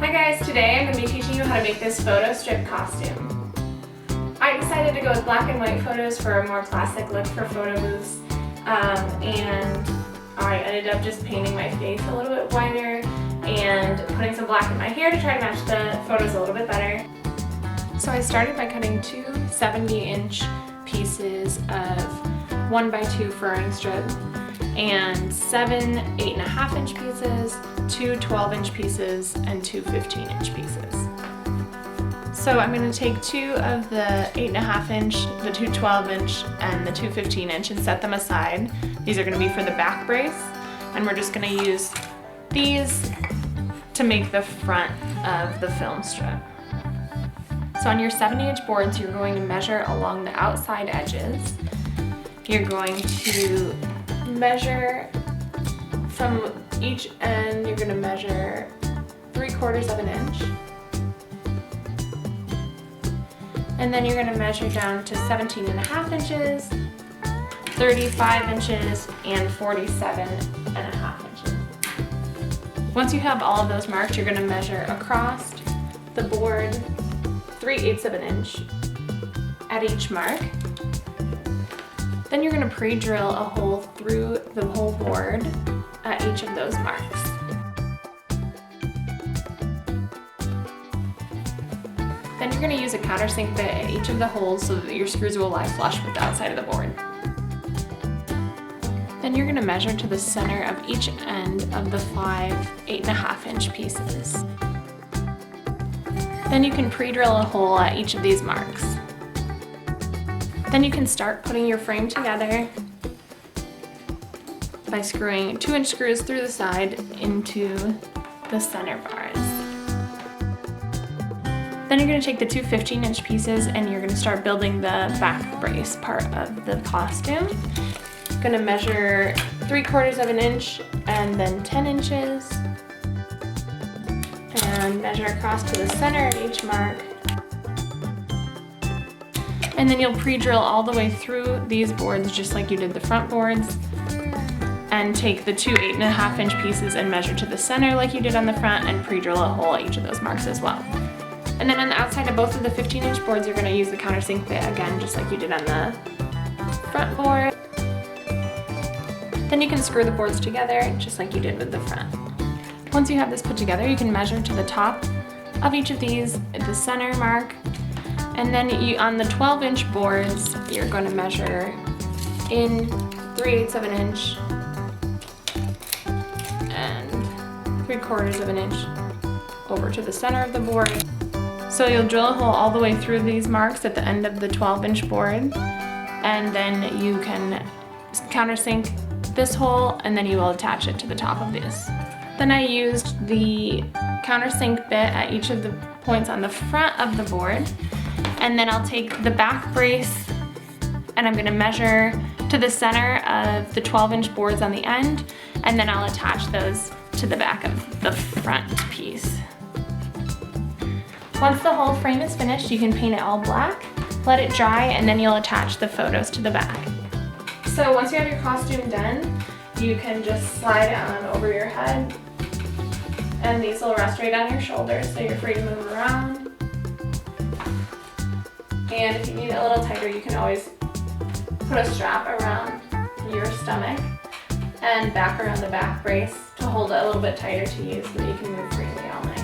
Hi guys, today I'm going to be teaching you how to make this photo strip costume. I decided to go with black and white photos for a more classic look for photo booths, and I ended up just painting my face a little bit whiter and putting some black in my hair to try to match the photos a little bit better. So I started by cutting two 70-inch pieces of 1x2 furring strip and 7 8.5-inch pieces, 2 12-inch pieces, and 2 15-inch pieces. So I'm going to take 2 of the 8.5-inch, the 2 12-inch, and the 2 15-inch and set them aside. These are going to be for the back brace, and we're just going to use these to make the front of the film strip. So on your 70-inch boards, you're going to measure along the outside edges. You're going to measure from each end, you're going to measure 3/4 of an inch. And then you're going to measure down to 17.5 inches, 35 inches, and 47.5 inches. Once you have all of those marked, you're going to measure across the board 3/8 of an inch at each mark. Then you're going to pre-drill a hole through the whole board at each of those marks. Then you're going to use a countersink bit at each of the holes so that your screws will lie flush with the outside of the board. Then you're going to measure to the center of each end of the 5 8.5-inch pieces. Then you can pre-drill a hole at each of these marks. Then you can start putting your frame together by screwing 2-inch screws through the side into the center bars. Then you're going to take the 2 15-inch pieces and you're going to start building the back brace part of the costume. You're going to measure 3/4 of an inch and then 10 inches. And measure across to the center of each mark. And then you'll pre-drill all the way through these boards just like you did the front boards. And take the 2 8.5-inch pieces and measure to the center like you did on the front and pre-drill a hole at each of those marks as well. And then on the outside of both of the 15-inch boards, you're going to use the countersink bit again just like you did on the front board. Then you can screw the boards together just like you did with the front. Once you have this put together, you can measure to the top of each of these at the center mark. And then on the 12-inch boards, you're going to measure in 3/8 of an inch and 3/4 of an inch over to the center of the board. So you'll drill a hole all the way through these marks at the end of the 12-inch board, and then you can countersink this hole and then you will attach it to the top of this. Then I used the countersink bit at each of the points on the front of the board, and then I'll take the back brace and I'm going to measure to the center of the 12-inch boards on the end, and then I'll attach those to the back of the front piece. Once the whole frame is finished, you can paint it all black, let it dry, and then you'll attach the photos to the back. So once you have your costume done, you can just slide it on over your head, and these will rest right on your shoulders so you're free to move around. And if you need it a little tighter, you can always put a strap around your stomach and back around the back brace to hold it a little bit tighter to you so that you can move freely all night.